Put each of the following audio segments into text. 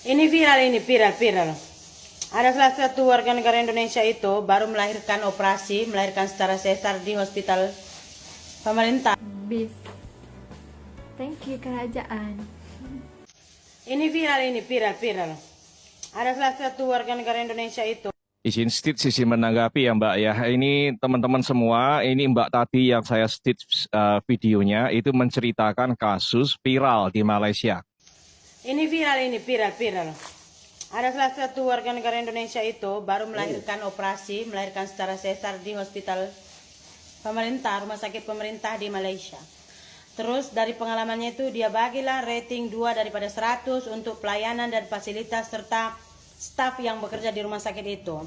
Ini viral. Ada salah satu warga negara Indonesia itu baru melahirkan secara sesar di hospital pemerintah. Bis. Thank you kerajaan. Ini viral. Ada salah satu warga negara Indonesia itu. Izin sisi menanggapi ya Mbak ya. Ini teman-teman semua, ini Mbak tadi yang saya videonya itu menceritakan kasus viral di Malaysia. Ini viral. Ada salah satu warga negara Indonesia itu baru melahirkan secara sesar di hospital pemerintah, rumah sakit pemerintah di Malaysia. Terus dari pengalamannya itu dia bagilah rating 2 daripada 100 untuk pelayanan dan fasilitas serta staf yang bekerja di rumah sakit itu.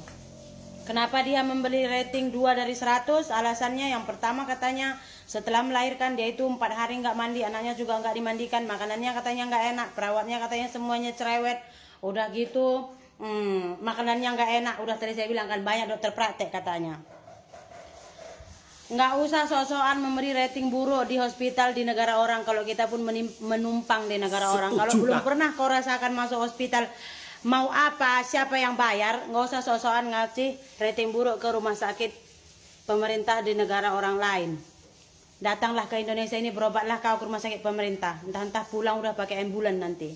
Kenapa dia membeli rating 2 dari 100? Alasannya yang pertama katanya setelah melahirkan dia itu 4 hari nggak mandi, anaknya juga nggak dimandikan, makanannya katanya nggak enak, perawatnya katanya semuanya cerewet. Udah gitu makanannya nggak enak, udah tadi saya bilang kan banyak dokter praktek katanya. Nggak usah sok-sokan memberi rating buruk di hospital di negara orang kalau kita pun menumpang di negara orang. Kalau belum pernah kau rasakan masuk hospital, mau apa, siapa yang bayar, nggak usah sok-sokan ngasih rating buruk ke rumah sakit pemerintah di negara orang lain. Datanglah ke Indonesia ini, berobatlah kau ke rumah sakit pemerintah. Entah-entah pulang udah pakai ambulan nanti.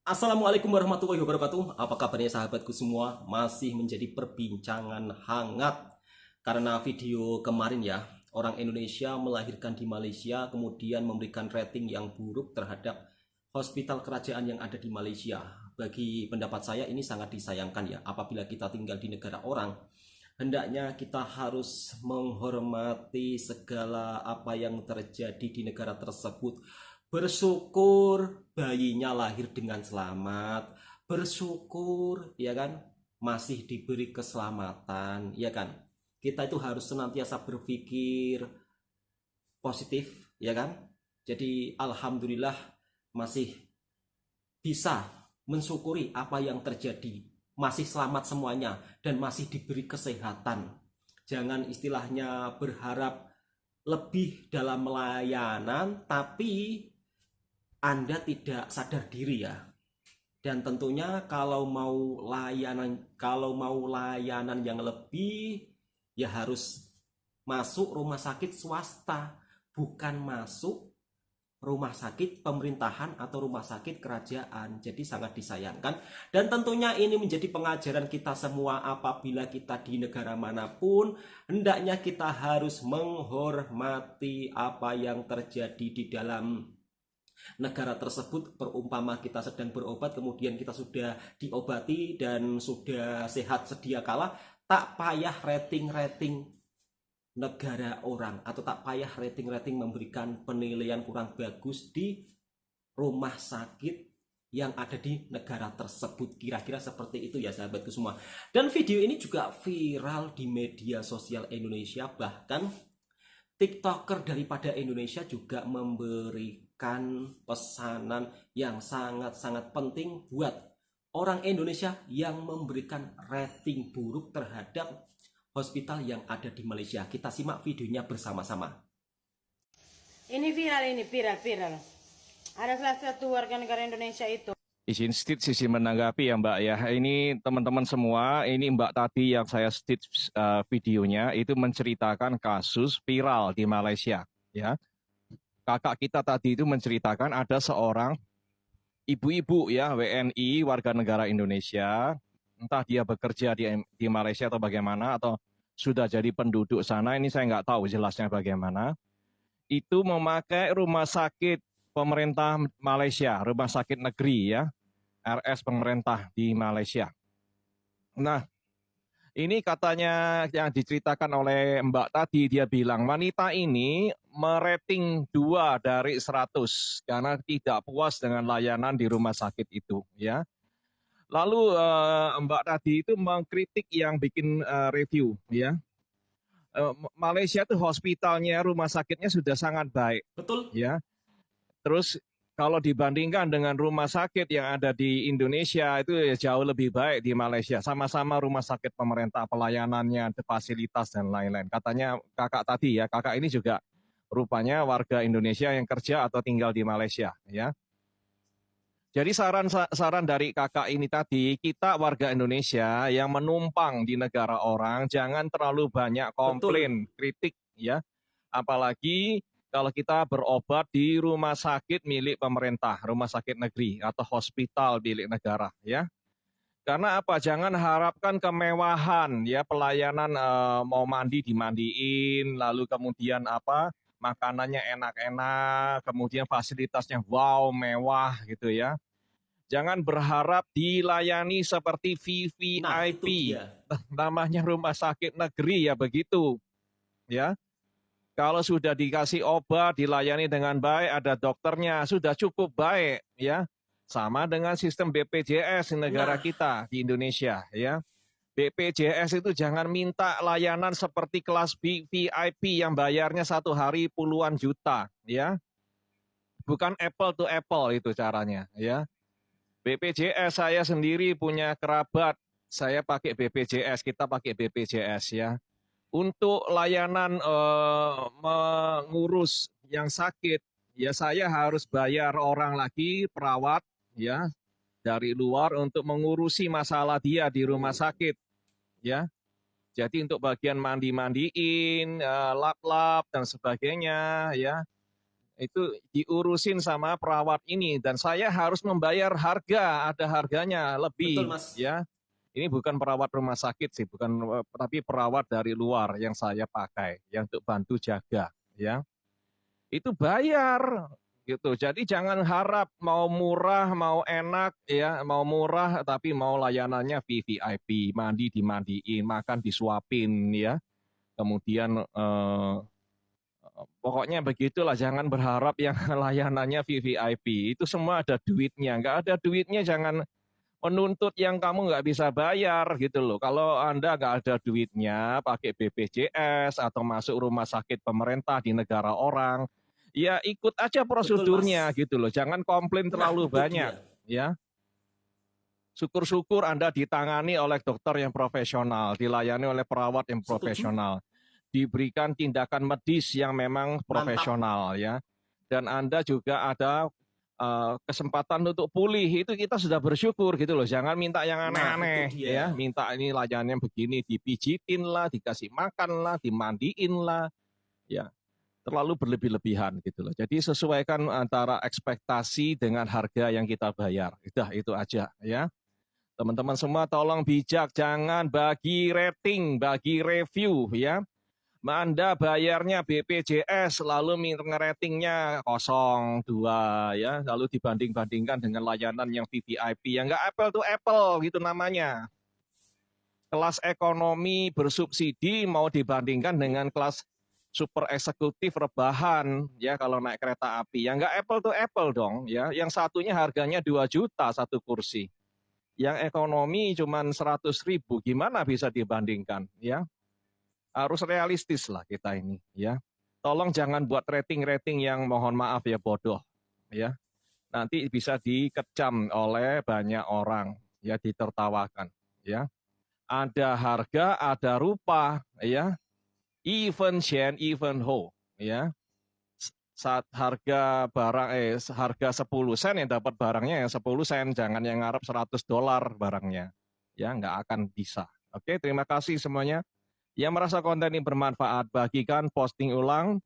Assalamualaikum warahmatullahi wabarakatuh. Apa kabarnya sahabatku semua? Masih menjadi perbincangan hangat karena video kemarin ya, orang Indonesia melahirkan di Malaysia kemudian memberikan rating yang buruk terhadap hospital kerajaan yang ada di Malaysia. Bagi pendapat saya ini sangat disayangkan ya, apabila kita tinggal di negara orang, hendaknya kita harus menghormati segala apa yang terjadi di negara tersebut. Bersyukur bayinya lahir dengan selamat, bersyukur ya kan masih diberi keselamatan ya kan. Kita itu harus senantiasa berpikir positif ya kan. Jadi alhamdulillah masih bisa mensyukuri apa yang terjadi, masih selamat semuanya dan masih diberi kesehatan. Jangan istilahnya berharap lebih dalam melayanan tapi Anda tidak sadar diri ya. Dan tentunya kalau mau layanan yang lebih ya harus masuk rumah sakit swasta, bukan masuk rumah sakit pemerintahan atau rumah sakit kerajaan. Jadi sangat disayangkan dan tentunya ini menjadi pengajaran kita semua apabila kita di negara manapun, hendaknya kita harus menghormati apa yang terjadi di dalam negara tersebut. Perumpama kita sedang berobat kemudian kita sudah diobati dan sudah sehat sedia kala, tak payah rating negara orang atau tak payah rating memberikan penilaian kurang bagus di rumah sakit yang ada di negara tersebut. Kira-kira seperti itu ya sahabatku semua. Dan video ini juga viral di media sosial Indonesia, bahkan TikToker daripada Indonesia juga memberikan pesanan yang sangat-sangat penting buat orang Indonesia yang memberikan rating buruk terhadap hospital yang ada di Malaysia. Kita simak videonya bersama-sama. Ini viral. Ada salah satu warga negara Indonesia itu. Izin sisi menanggapi ya Mbak ya. Ini teman-teman semua, ini Mbak tadi yang saya videonya itu menceritakan kasus viral di Malaysia ya. Kakak kita tadi itu menceritakan ada seorang ibu-ibu ya, WNI, warga negara Indonesia, entah dia bekerja di Malaysia atau bagaimana, atau sudah jadi penduduk sana, ini saya nggak tahu jelasnya bagaimana, itu memakai rumah sakit pemerintah Malaysia, rumah sakit negeri ya, RS pemerintah di Malaysia. Nah, ini katanya yang diceritakan oleh Mbak tadi, dia bilang wanita ini merating 2 dari 100 karena tidak puas dengan layanan di rumah sakit itu ya. Lalu Mbak tadi itu mengkritik yang bikin review ya. Malaysia itu hospitalnya, rumah sakitnya sudah sangat baik. Betul. Ya. Terus kalau dibandingkan dengan rumah sakit yang ada di Indonesia itu ya jauh lebih baik di Malaysia. Sama-sama rumah sakit pemerintah, pelayanannya, fasilitas dan lain-lain. Katanya kakak tadi ya, kakak ini juga rupanya warga Indonesia yang kerja atau tinggal di Malaysia ya. Jadi saran dari kakak ini tadi, kita warga Indonesia yang menumpang di negara orang, jangan terlalu banyak komplain, kritik ya. Apalagi kalau kita berobat di rumah sakit milik pemerintah, rumah sakit negeri atau hospital milik negara ya. Karena apa? Jangan harapkan kemewahan ya, pelayanan mau mandi dimandiin, lalu kemudian apa? Makanannya enak-enak, kemudian fasilitasnya wow, mewah gitu ya. Jangan berharap dilayani seperti Nah, itu VVIP. dia. Namanya rumah sakit negeri ya begitu. Ya. Kalau sudah dikasih obat, dilayani dengan baik, ada dokternya, sudah cukup baik ya. Sama dengan sistem BPJS di negara Nah, kita di Indonesia ya. BPJS itu jangan minta layanan seperti kelas VIP yang bayarnya satu hari puluhan juta ya. Bukan apple to apple itu caranya ya. BPJS saya sendiri punya kerabat, saya pakai BPJS, kita pakai BPJS ya. Untuk layanan mengurus yang sakit, ya saya harus bayar orang lagi perawat ya dari luar untuk mengurusi masalah dia di rumah sakit ya. Jadi untuk bagian mandi-mandiin, lap-lap dan sebagainya ya. Itu diurusin sama perawat ini dan saya harus membayar harga, ada harganya betul lebih Mas. ya. Ini bukan perawat rumah sakit sih, bukan, tapi perawat dari luar yang saya pakai yang untuk bantu jaga ya. Itu bayar gitu. Jadi jangan harap mau murah, mau enak ya, mau murah tapi mau layanannya VVIP, mandi dimandiin, makan disuapin ya. Kemudian pokoknya begitulah, jangan berharap yang layanannya VVIP. Itu semua ada duitnya. Nggak ada duitnya jangan menuntut yang kamu nggak bisa bayar gitu loh. Kalau Anda nggak ada duitnya, pakai BPJS atau masuk rumah sakit pemerintah di negara orang, ya ikut aja Betul prosedurnya Mas. gitu loh. Jangan komplain Nah, terlalu itu banyak dia. ya. Syukur-syukur Anda ditangani oleh dokter yang profesional, dilayani oleh perawat yang Setuju? profesional, diberikan tindakan medis yang memang Mantap. profesional ya. Dan Anda juga ada kesempatan untuk pulih, itu kita sudah bersyukur gitu loh. Jangan minta yang Nah, itu aneh-aneh ya, dia. minta ini layanannya begini, dipijitin lah, dikasih makan lah, dimandiin lah, ya terlalu berlebih-lebihan gitu loh. Jadi sesuaikan antara ekspektasi dengan harga yang kita bayar. Udah itu aja ya. Teman-teman semua tolong bijak, jangan bagi rating, bagi review ya. Anda bayarnya BPJS lalu ngeratingnya 0, 2 ya, lalu dibanding-bandingkan dengan layanan yang VVIP yang nggak apple to apple gitu namanya. Kelas ekonomi bersubsidi mau dibandingkan dengan kelas super eksekutif rebahan ya kalau naik kereta api, ya nggak apple to apple dong ya. Yang satunya harganya 2 juta satu kursi. Yang ekonomi cuma 100.000, gimana bisa dibandingkan ya? Harus realistis lah kita ini ya. Tolong jangan buat rating-rating yang mohon maaf ya bodoh ya. Nanti bisa dikecam oleh banyak orang ya, ditertawakan ya. Ada harga, ada rupa ya. Even Shen, even Ho ya. Saat harga barang harga 10 sen yang dapat barangnya yang 10 sen, jangan yang ngarep $100 barangnya. Ya, nggak akan bisa. Oke, terima kasih semuanya. Yang merasa konten ini bermanfaat, bagikan, posting ulang.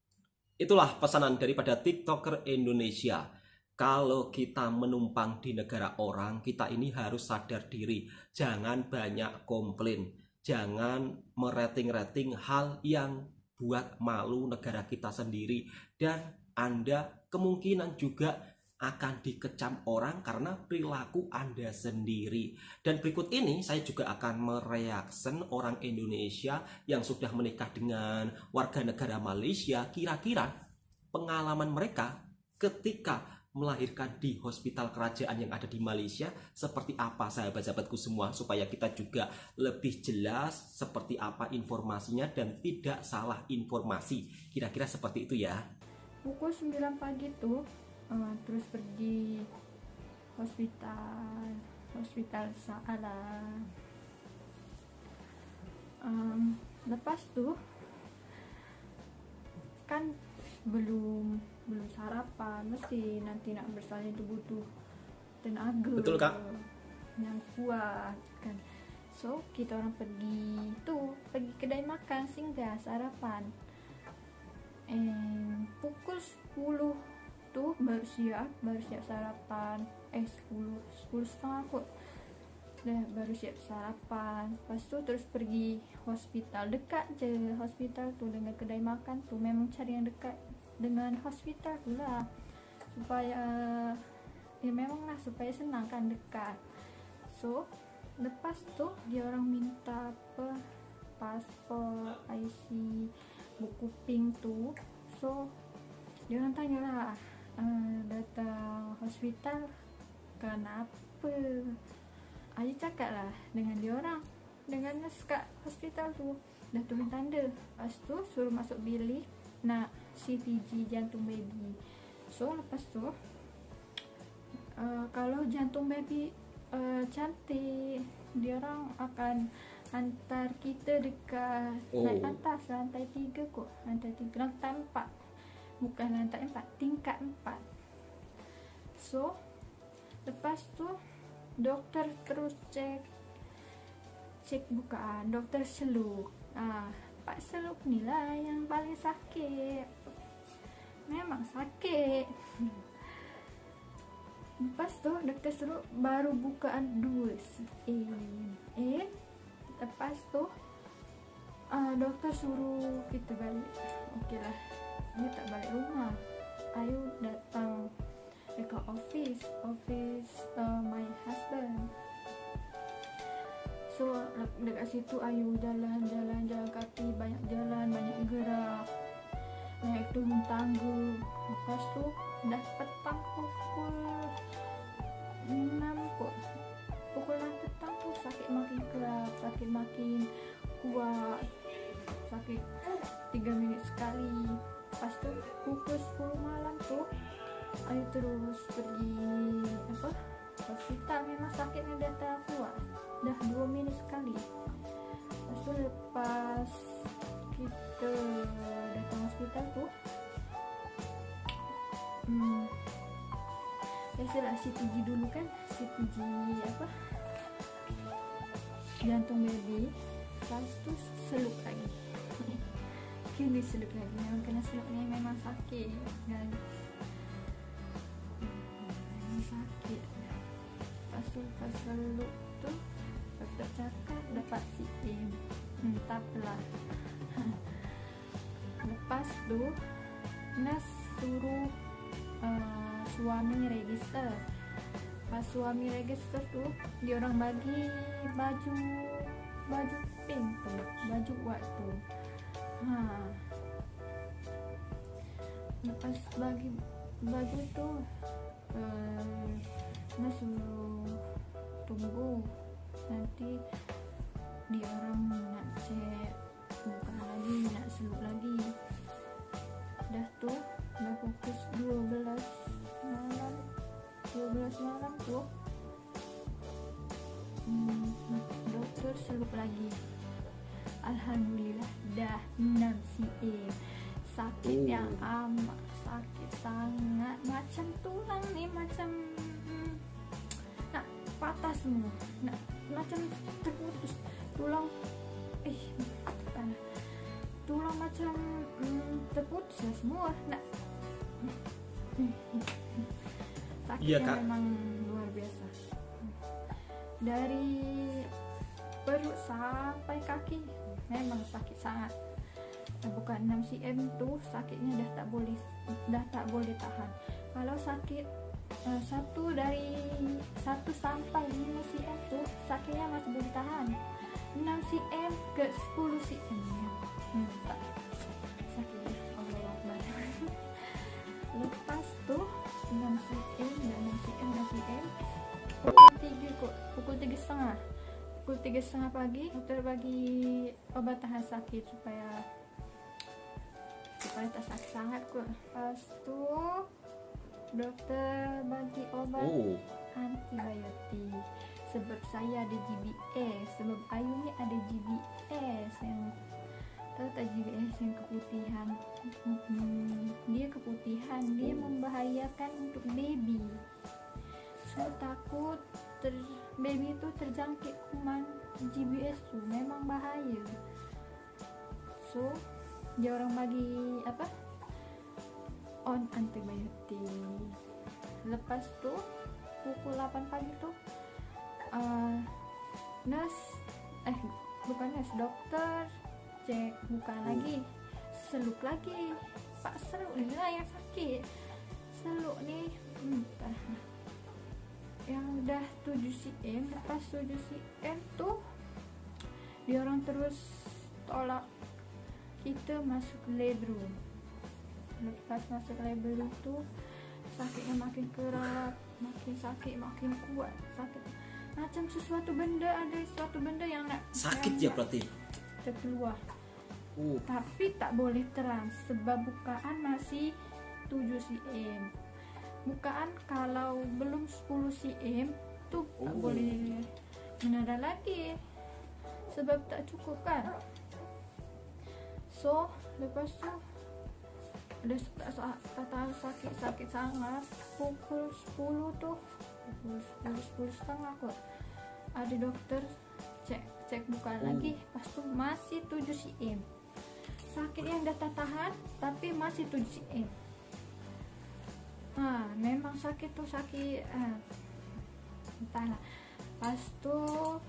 Itulah pesanan daripada TikToker Indonesia. Kalau kita menumpang di negara orang, kita ini harus sadar diri. Jangan banyak komplain. Jangan merating-rating hal yang buat malu negara kita sendiri. Dan Anda kemungkinan juga akan dikecam orang karena perilaku Anda sendiri. Dan berikut ini saya juga akan mereaction orang Indonesia yang sudah menikah dengan warga negara Malaysia. Kira-kira pengalaman mereka ketika melahirkan di hospital kerajaan yang ada di Malaysia seperti apa, sahabat-sahabatku semua, supaya kita juga lebih jelas seperti apa informasinya dan tidak salah informasi. Kira-kira seperti itu ya. Pukul 9 pagi tuh terus pergi hospital Saala. Lepas tuh kan belum sarapan, mesti nanti nak bersalin tuh butuh tenaga Betul, Kak. yang kuat kan. So kita orang pergi kedai makan, singgah sarapan. Pukul 10 tuh baru siap sarapan. 10 setengah kok baru siap sarapan. Pas tuh terus pergi hospital, dekat je hospital tuh dengan kedai makan tuh, memang cari yang dekat dengan hospital tuh lah, supaya ya memang lah supaya senang kan, dekat. So lepas tuh dia orang minta apa, paspor, IC, buku pink tuh. So dia orang tanya lah, datang hospital kenapa? Ayu cakap lah dengan dia orang, dengan nurse kat hospital tu, dah tulis tanda. Lepas tu suruh masuk bilik nak CTG jantung baby. So lepas tu kalau jantung baby cantik, dia orang akan hantar kita dekat naik atas lantai 3 kot, lantai 3, lantai 4, bukan lantai 4, tingkat 4. So lepas tu doktor terus cek bukaan, doktor seluk. Pak seluk ni lah yang paling sakit, memang sakit. Lepas tu doktor seluk baru bukaan 2 cm. Lepas tu doktor suruh kita balik. Okey lah, dia tak balik rumah. Ayu datang dekat office my husband. So dekat situ Ayu jalan kaki, banyak jalan, banyak gerak, naik turun tangga. Lepas tu dah petang pukul 6 kot, pukul 6 petang tu sakit makin keras, sakit makin kuat, sakit 3 minit sekali. Lepas tu pukul 10 malam tu Ayu terus pergi hospital. Memang sakitnya dah tak kuat, dah 2 minit sekali. Lepas tu lepas kita datang hospital tu, biasalah CTG dulu kan, CTG jantung baby. Lepas tu seluk lagi. Kini seluk lagi, memang kena seluk ni memang sakit kan, sakit. Lepas tu lepas seluk tu doktor cakap dapat CM, tak apalah. Lepas tu nurse suruh suami register. Pas suami register tu dia orang bagi baju pink tu, baju white tu. Lepas bagi baju tu nurse suruh tunggu, nanti dia orang nak cek bukan lagi, nak seluk lagi. Dah tu dah pukul 12 malam tu doktor seluk lagi. Alhamdulillah dah 6 cm. Sakit yang amat sakit sangat, macam tulang ni macam nak patah semua, nak macam terputus tulang. Tulang macam terputus lah semua, nak sakitnya memang luar biasa. Dari perut sampai kaki memang sakit sangat. Bukan 6 cm tu sakitnya dah tak boleh tahan. Kalau sakit 1 sampai 5 cm tu sakitnya masih boleh tahan. 6 cm ke 10 cm tak sakitnya, Allah Akbar. Lepas tu 6 cm dan 6 cm pukul 3:30 pukul 3:30 pagi doktor bagi obat tahan sakit supaya tak sakit sangat kot. Lepas tu doktor bagi obat antibiotik sebab saya ada GBS, sebab Ayu ni ada GBS. Yang tahu tak GBS yang keputihan? Dia keputihan, dia membahayakan untuk baby. So takut baby itu terjangkit kuman GBS tuh memang bahaya. So dia orang bagi on antibiotik. Lepas tuh pukul 8 pagi tuh dokter cek buka lagi, seluk lagi, pak seluk nih lah yang sakit, seluk nih yang udah 7 cm. Lepas 7 cm tuh dia orang terus tolak kita masuk labor room. Lepas masuk labor room tuh sakitnya makin kerat, makin sakit, makin kuat sakit, macam sesuatu benda yang nak Sakit ya berarti. terkeluar. Tapi tak boleh terang sebab bukaan masih 7 cm. Bukaan kalau belum 10 cm tuh tak boleh menada lagi sebab tak cukup kan. So lepas tu udah tak tahu sakit sangat. Pukul 10 tuh, pukul 10 setengah kok ada dokter cek buka lagi, pas tuh masih 7 cm. Sakit yang dah tak tahan tapi masih 7 cm. Memang sakit tuh sakit entahlah. Pas tuh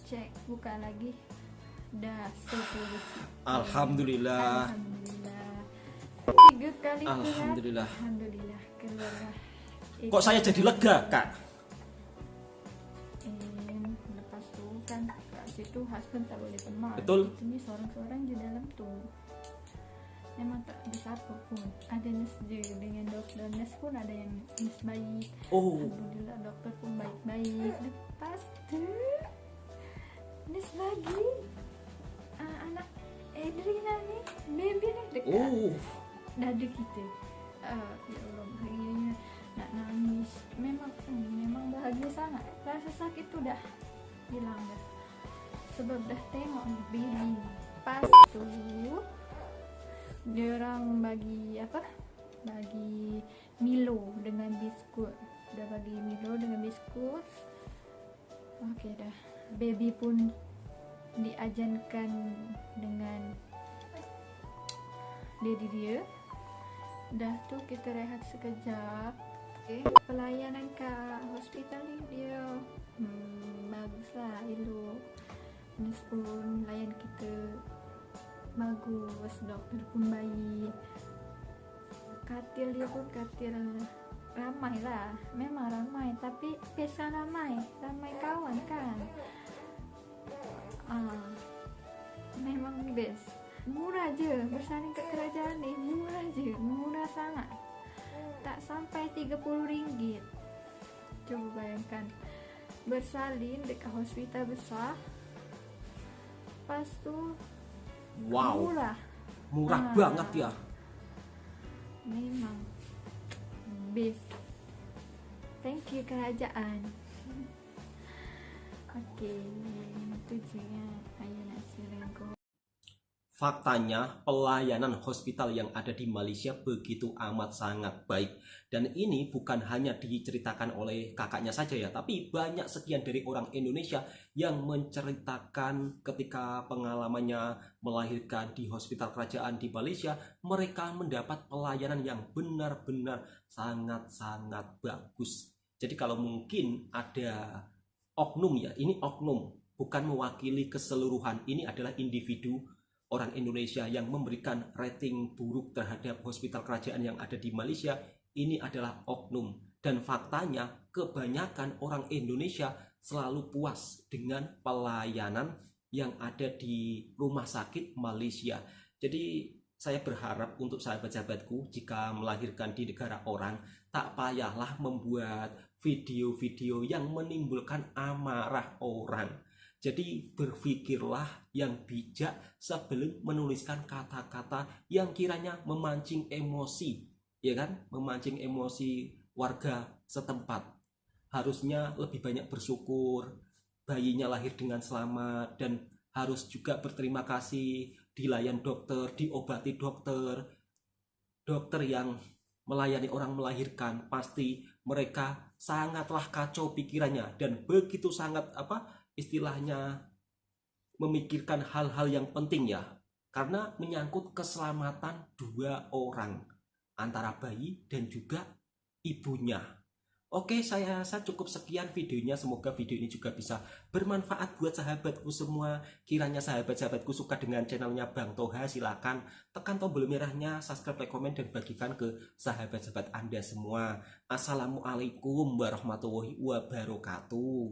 cek buka lagi dah 10 cm. Alhamdulillah. 3 kali keluar. Alhamdulillah. Keluar. Kok saya jadi lega, Kak? Lepas tuh kan kat situ husband tak boleh teman. Betul. Ini seorang-seorang di dalam tuh. Memang tak bisa apa pun. Ada nurse je dengan dokter. Nurse pun ada yang nurse baik. Alhamdulillah dokter pun baik-baik. Lepas tu nurse lagi anak Edrina nih, baby nih dekat dada kita. Ya Allah, bahagianya nak nangis. Memang bahagia sangat. Rasa sakit tu dah hilang dah. Sebab dah tengok nih baby. Pas tu dia orang bagi bagi Milo dengan biskut. Dah bagi Milo dengan biskut. Okey dah. Baby pun diajankan dengan daddy dia. Dah tu kita rehat sekejap. Pelayanan kat hospital ni dia baguslah, elok. Nurse pun layan kita bagus, doktor pun baik. Katil dia pun katil ramai lah, memang ramai tapi pesan ramai kawan kan. Memang best, murah je bersalin kat kerajaan ni, murah sangat, tak sampai RM30. Coba bayangkan bersalin dekat hospital besar, lepas tu murah banget ya. Memang best. Thank you kerajaan. Okey, itu je yang saya nak share. Faktanya pelayanan hospital yang ada di Malaysia begitu amat sangat baik. Dan ini bukan hanya diceritakan oleh kakaknya saja ya, tapi banyak sekian dari orang Indonesia yang menceritakan ketika pengalamannya melahirkan di hospital kerajaan di Malaysia, mereka mendapat pelayanan yang benar-benar sangat-sangat bagus. Jadi kalau mungkin ada oknum ya, ini oknum, bukan mewakili keseluruhan, ini adalah individu orang Indonesia yang memberikan rating buruk terhadap hospital kerajaan yang ada di Malaysia. Ini adalah oknum, dan faktanya kebanyakan orang Indonesia selalu puas dengan pelayanan yang ada di rumah sakit Malaysia. Jadi saya berharap untuk sahabat-sahabatku, jika melahirkan di negara orang, tak payahlah membuat video-video yang menimbulkan amarah orang. Jadi berpikirlah yang bijak sebelum menuliskan kata-kata yang kiranya memancing emosi, ya kan? Memancing emosi warga setempat. Harusnya lebih banyak bersyukur, bayinya lahir dengan selamat, dan harus juga berterima kasih, dilayan dokter, diobati dokter yang melayani orang melahirkan. Pasti mereka sangatlah kacau pikirannya dan begitu sangat istilahnya memikirkan hal-hal yang penting ya, karena menyangkut keselamatan 2 orang antara bayi dan juga ibunya. Oke, saya rasa cukup sekian videonya. Semoga video ini juga bisa bermanfaat buat sahabatku semua. Kiranya sahabat-sahabatku suka dengan channelnya Bang Toha, silakan tekan tombol merahnya, subscribe, like, komen, dan bagikan ke sahabat-sahabat Anda semua. Assalamualaikum warahmatullahi wabarakatuh.